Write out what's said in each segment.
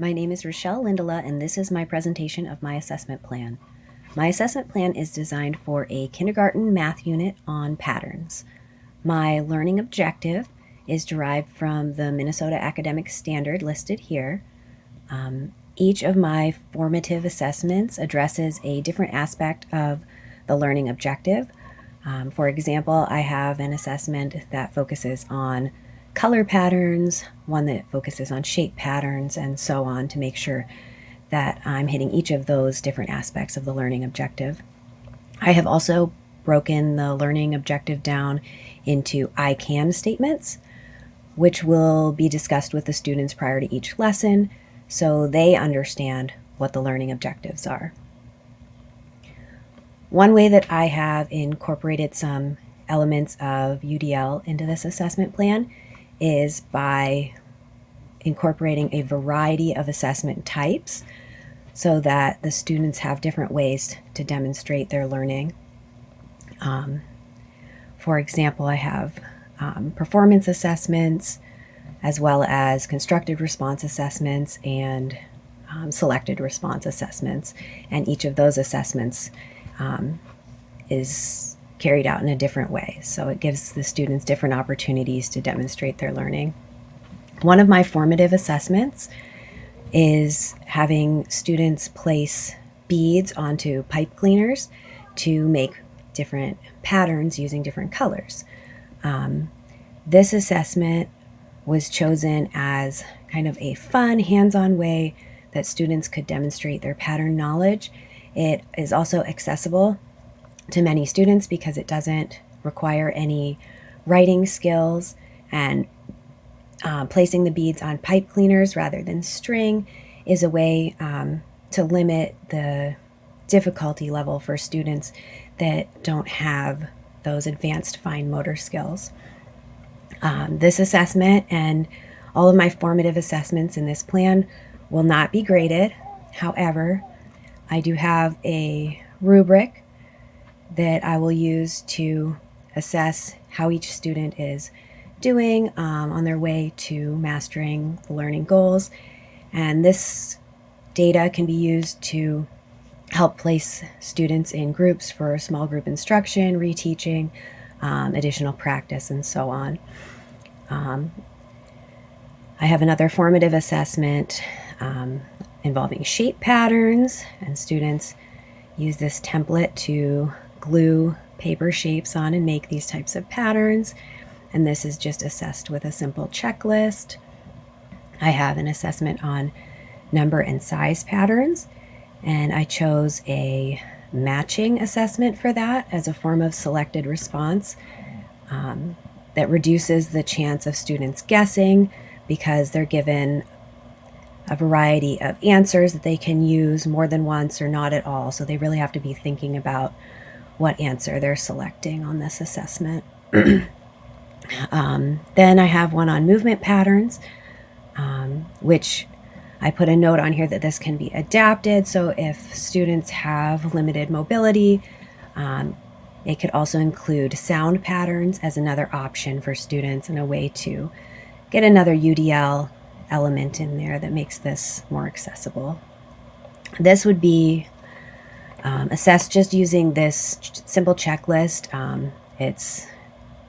My name is Richelle Lindula, and this is my presentation of my assessment plan. My assessment plan is designed for a kindergarten math unit on patterns. My learning objective is derived from the Minnesota Academic Standard listed here. Each of my formative assessments addresses a different aspect of the learning objective. For example, I have an assessment that focuses on color patterns, one that focuses on shape patterns, and so on, to make sure that I'm hitting each of those different aspects of the learning objective. I have also broken the learning objective down into I can statements, which will be discussed with the students prior to each lesson so they understand what the learning objectives are. One way that I have incorporated some elements of UDL into this assessment plan is by incorporating a variety of assessment types so that the students have different ways to demonstrate their learning. For example, I have performance assessments, as well as constructed response assessments and selected response assessments. And each of those assessments is carried out in a different way. So it gives the students different opportunities to demonstrate their learning. One of my formative assessments is having students place beads onto pipe cleaners to make different patterns using different colors. This assessment was chosen as kind of a fun, hands-on way that students could demonstrate their pattern knowledge. It is also accessible to many students because it doesn't require any writing skills, and placing the beads on pipe cleaners rather than string is a way to limit the difficulty level for students that don't have those advanced fine motor skills. This assessment and all of my formative assessments in this plan will not be graded. However, I do have a rubric that I will use to assess how each student is doing on their way to mastering the learning goals. And this data can be used to help place students in groups for small group instruction, reteaching, additional practice, and so on. I have another formative assessment involving shape patterns, and students use this template to glue paper shapes on and make these types of patterns. And this is just assessed with a simple checklist. I have an assessment on number and size patterns, and I chose a matching assessment for that as a form of selected response that reduces the chance of students guessing because they're given a variety of answers that they can use more than once or not at all. So they really have to be thinking about what answer they're selecting on this assessment. Then I have one on movement patterns, which I put a note on here that this can be adapted. So if students have limited mobility, it could also include sound patterns as another option for students and a way to get another UDL element in there that makes this more accessible. This would be assessed just using this simple checklist. It's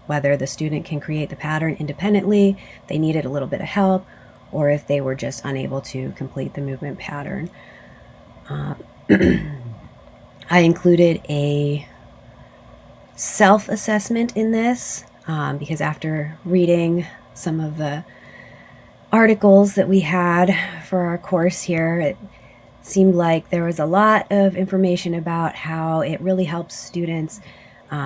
whether the student can create the pattern independently, if they needed a little bit of help, or if they were just unable to complete the movement pattern. I included a self-assessment in this because after reading some of the articles that we had for our course here, it seemed like there was a lot of information about how it really helps students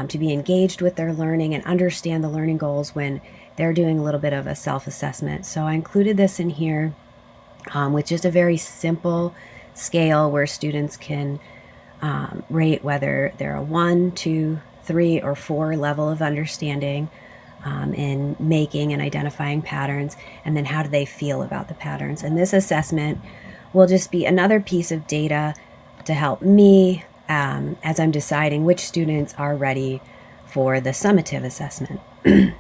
to be engaged with their learning and understand the learning goals when they're doing a little bit of a self-assessment. So I included this in here with just a very simple scale where students can rate whether they're a 1, 2, 3, or 4 level of understanding in making and identifying patterns, and then how do they feel about the patterns. And this assessment will just be another piece of data to help me as I'm deciding which students are ready for the summative assessment. The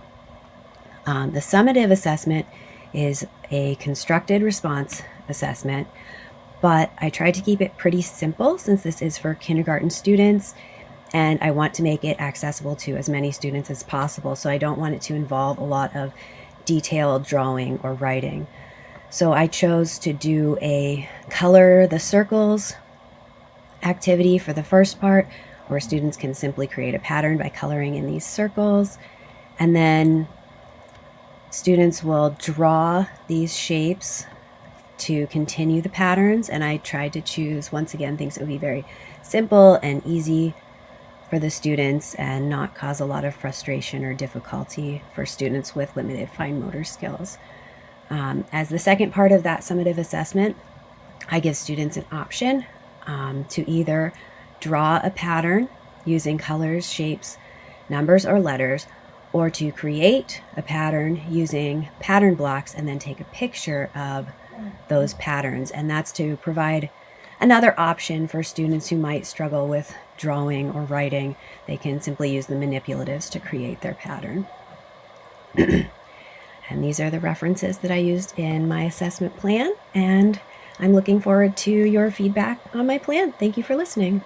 summative assessment is a constructed response assessment, but I tried to keep it pretty simple since this is for kindergarten students, and I want to make it accessible to as many students as possible. So I don't want it to involve a lot of detailed drawing or writing. So I chose to do a color the circles activity for the first part, where students can simply create a pattern by coloring in these circles. And then students will draw these shapes to continue the patterns. And I tried to choose, once again, things that would be very simple and easy for the students and not cause a lot of frustration or difficulty for students with limited fine motor skills. As the second part of that summative assessment, I give students an option to either draw a pattern using colors, shapes, numbers, or letters, or to create a pattern using pattern blocks and then take a picture of those patterns. And that's to provide another option for students who might struggle with drawing or writing. They can simply use the manipulatives to create their pattern. And these are the references that I used in my assessment plan, and I'm looking forward to your feedback on my plan. Thank you for listening.